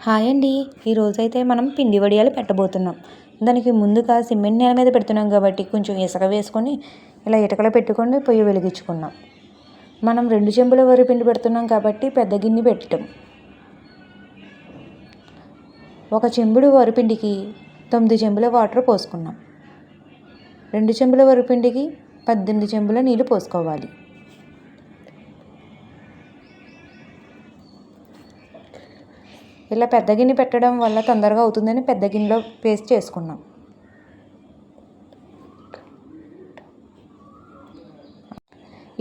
Hi అండి. ఈరోజైతే మనం పిండి వడియాలు పెట్టబోతున్నాం. దానికి ముందుగా సిమెంట్ నేల మీద పెడుతున్నాం కాబట్టి కొంచెం ఇసుక వేసుకొని ఇలా ఇటుకలు పెట్టుకొని పొయ్యి వెలిగించుకున్నాం. మనం 2 చెంబుల వరిపిండి పెడుతున్నాం కాబట్టి పెద్ద గిన్నె పెట్టాం. 1 చెంబుడు వరిపిండికి 9 చెంబుల వాటర్ పోసుకున్నాం. 2 చెంబుల వరిపిండికి 18 చెంబుల నీళ్ళు పోసుకోవాలి. ఇలా పెద్ద గిన్నె పెట్టడం వల్ల తొందరగా అవుతుందని పెద్ద గిన్నెలో పేస్ట్ చేసుకున్నాం.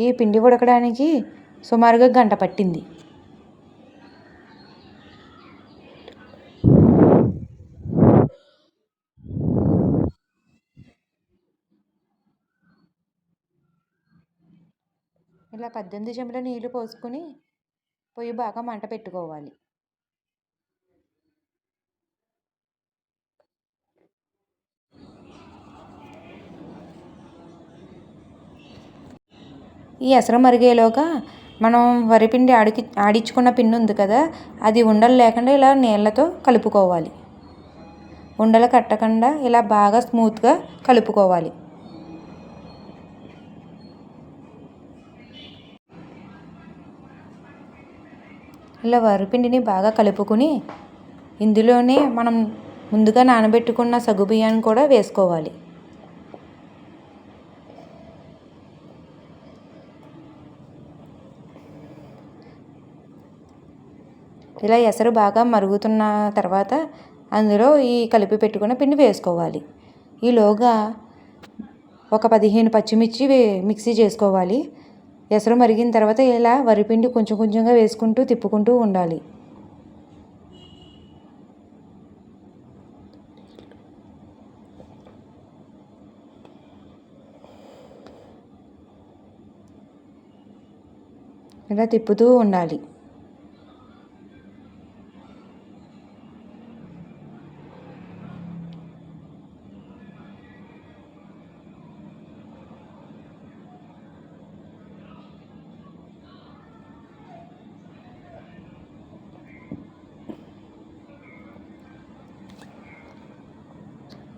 ఈ పిండి ఉడకడానికి సుమారుగా గంట పట్టింది. ఇలా 18 చెంబుల నీళ్ళు పోసుకొని పొయ్యి బాగా మంట పెట్టుకోవాలి. ఈ ఎసరు మరిగేలోగా మనం వరిపిండి ఆడించుకున్న పిండి ఉంది కదా, అది ఉండలు లేకుండా ఇలా నీళ్ళతో కలుపుకోవాలి. ఉండలు కట్టకుండా ఇలా బాగా స్మూత్గా కలుపుకోవాలి. ఇలా వరిపిండిని బాగా కలుపుకొని ఇందులోనే మనం ముందుగా నానబెట్టుకున్న సగ్గుబియ్యాన్ని కూడా వేసుకోవాలి. ఇలా ఎసరు బాగా మరుగుతున్న తర్వాత అందులో ఈ కలిపి పెట్టుకున్న పిండి వేసుకోవాలి. ఈలోగా ఒక 15 పచ్చిమిర్చి మిక్సీ చేసుకోవాలి. ఎసరు మరిగిన తర్వాత ఇలా వరిపిండి కొంచెం కొంచెంగా వేసుకుంటూ తిప్పుకుంటూ ఉండాలి. ఇలా తిప్పుతూ ఉండాలి.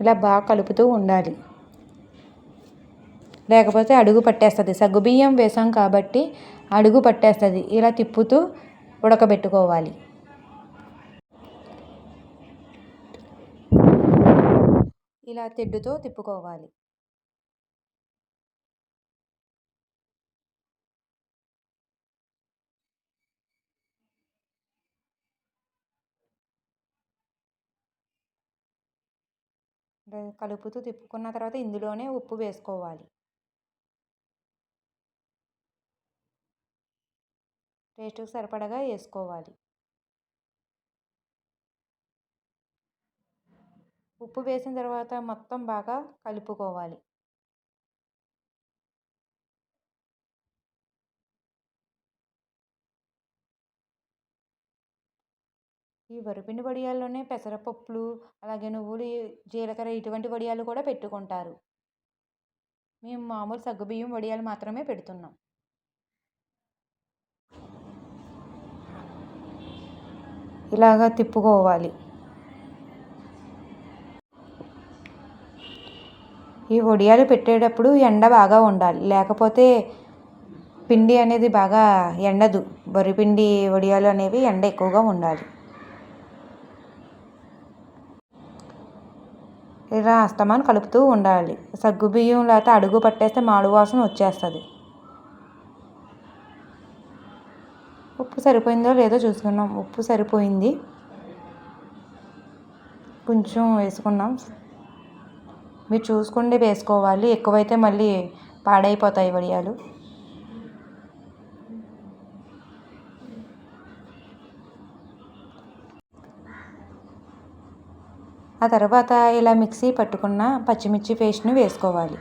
ఇలా బాగా కలుపుతూ ఉండాలి, లేకపోతే అడుగు పట్టేస్తుంది. సగ్గుబియ్యం వేసాం కాబట్టి అడుగు పట్టేస్తుంది. ఇలా తిప్పుతూ ఉడకబెట్టుకోవాలి. ఇలా తెడ్డుతో తిప్పుకోవాలి. కలుపుతూ తిప్పుకున్న తర్వాత ఇందులోనే ఉప్పు వేసుకోవాలి. టేస్ట్కి సరిపడగా వేసుకోవాలి. ఉప్పు వేసిన తర్వాత మొత్తం బాగా కలుపుకోవాలి. ఈ వరిపిండి వడియాల్లోనే పెసరపప్పులు, అలాగే నువ్వులు, జీలకర్ర ఇటువంటి వడియాలు కూడా పెట్టుకుంటారు. మేము మామూలు సగ్గుబియ్యం వడియాలు మాత్రమే పెడుతున్నాం. ఇలాగా తిప్పుకోవాలి. ఈ వడియాలు పెట్టేటప్పుడు ఎండ బాగా ఉండాలి, లేకపోతే పిండి అనేది బాగా ఎండదు. వరిపిండి వడియాలు అనేవి ఎండ ఎక్కువగా ఉండాలి. ఇలా అస్తమానం కలుపుతూ ఉండాలి. సగ్గుబియ్యం లేకపోతే అడుగు పట్టేస్తే మాడు వాసన వచ్చేస్తుంది. ఉప్పు సరిపోయిందో లేదో చూసుకున్నాం. ఉప్పు సరిపోయింది, కొంచెం వేసుకున్నాం. మీరు చూసుకుంటే వేసుకోవాలి. ఎక్కువైతే మళ్ళీ పాడైపోతాయి వడియాలు. ఆ తర్వాత ఇలా మిక్సీ పట్టుకున్న పచ్చిమిర్చి పేస్ట్ని వేసుకోవాలి.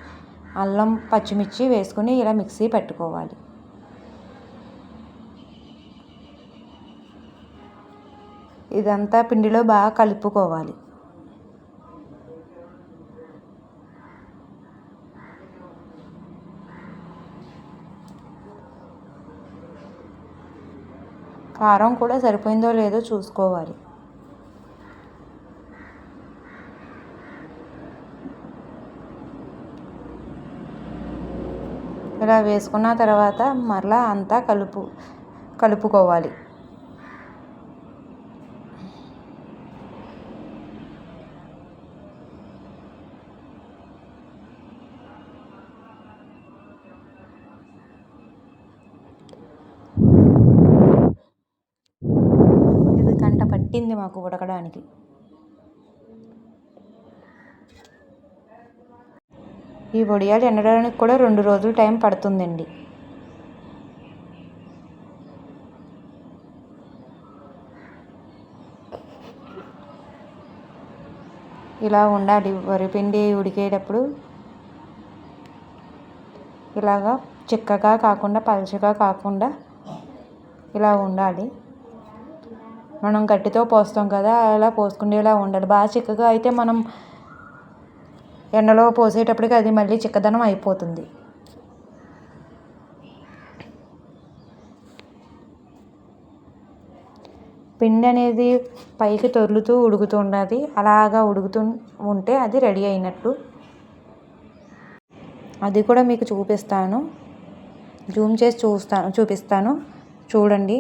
అల్లం, పచ్చిమిర్చి వేసుకుని ఇలా మిక్సీ పెట్టుకోవాలి. ఇదంతా పిండిలో బాగా కలుపుకోవాలి. కారం కూడా సరిపోయిందో లేదో చూసుకోవాలి. ఇలా వేసుకున్న తర్వాత మరలా అంతా కలుపుకోవాలి. ఇది గంట పట్టింది మాకు ఉడకడానికి. ఈ వడియాలు ఎండడానికి కూడా 2 రోజులు టైం పడుతుందండి. ఇలా ఉండాలి. వరిపిండి ఉడికేటప్పుడు ఇలాగా చిక్కగా కాకుండా పలచగా కాకుండా ఇలా ఉండాలి. మనం గట్టితో పోస్తాం కదా, అలా పోసుకునేలా ఉండాలి. బాగా చిక్కగా అయితే మనం ఎండలో పోసేటప్పటికి అది మళ్ళీ చిక్కదనం అయిపోతుంది. పిండి అనేది పైకి తొర్లుతూ ఉడుకుతున్నది. అలాగా ఉడుకుతూ ఉంటే అది రెడీ అయినట్టు. అది కూడా మీకు చూపిస్తాను. జూమ్ చేసి చూపిస్తాను, చూడండి.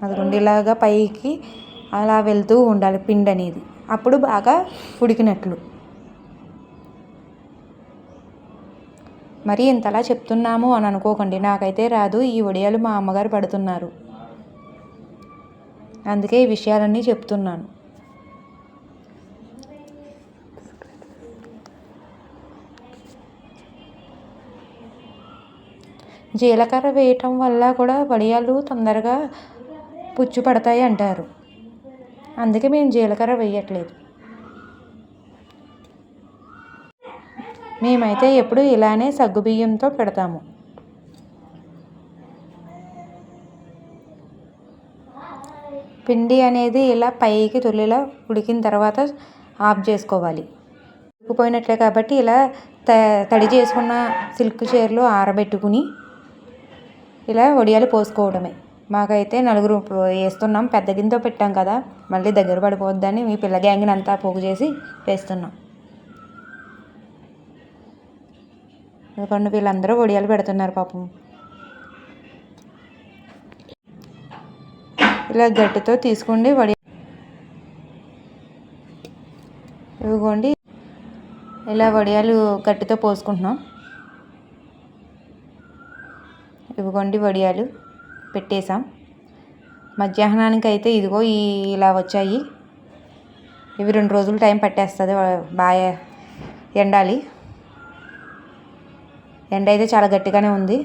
అది ఉండేలాగా పైకి అలా వెళ్తూ ఉండాలి పిండి అనేది. అప్పుడు బాగా ఉడికినట్లు. మరి ఇంతలా చెప్తున్నాము అని అనుకోకండి, నాకైతే రాదు. ఈ వడియాలు మా అమ్మగారు పడుతున్నారు, అందుకే ఈ విషయాలన్నీ చెప్తున్నాను. జీలకర్ర వేయటం వల్ల కూడా వడియాలు తొందరగా పుచ్చు పడతాయి అంటారు, అందుకే మేము జీలకర్ర వేయట్లేదు. మేమైతే ఎప్పుడు ఇలానే సగ్గుబియ్యంతో పెడతాము. పిండి అనేది ఇలా పైకి తొలిలా ఉడికిన తర్వాత ఆఫ్ చేసుకోవాలి. ఉడికిపోయినట్లే కాబట్టి ఇలా తడి చేసుకున్న సిల్క్ చీరలో ఆరబెట్టుకుని ఇలా వడియాలు పోసుకోవడమే. మాకైతే 4 వేస్తున్నాం. పెద్ద గిన్నెతో పెట్టాం కదా, మళ్ళీ దగ్గర పడిపోద్దని మీ పిల్ల గ్యాంగ్ని అంతా పోగు చేసి వేస్తున్నాం. ఎందుకంటే వీళ్ళందరూ వడియాలు పెడుతున్నారు పాపం. ఇలా గట్టితో తీసుకోండి ఇవ్వండి. ఇలా వడియాలు గట్టితో పోసుకుంటున్నాం. ఇవ్వండి, వడియాలు పెట్టేసాం. మధ్యాహ్నానికి అయితే ఇదిగో ఇలా వచ్చాయి. ఇవి 2 రోజులు టైం పట్టేస్తుంది. బాగా ఎండాలి. ఎండ అయితే చాలా గట్టిగానే ఉంది.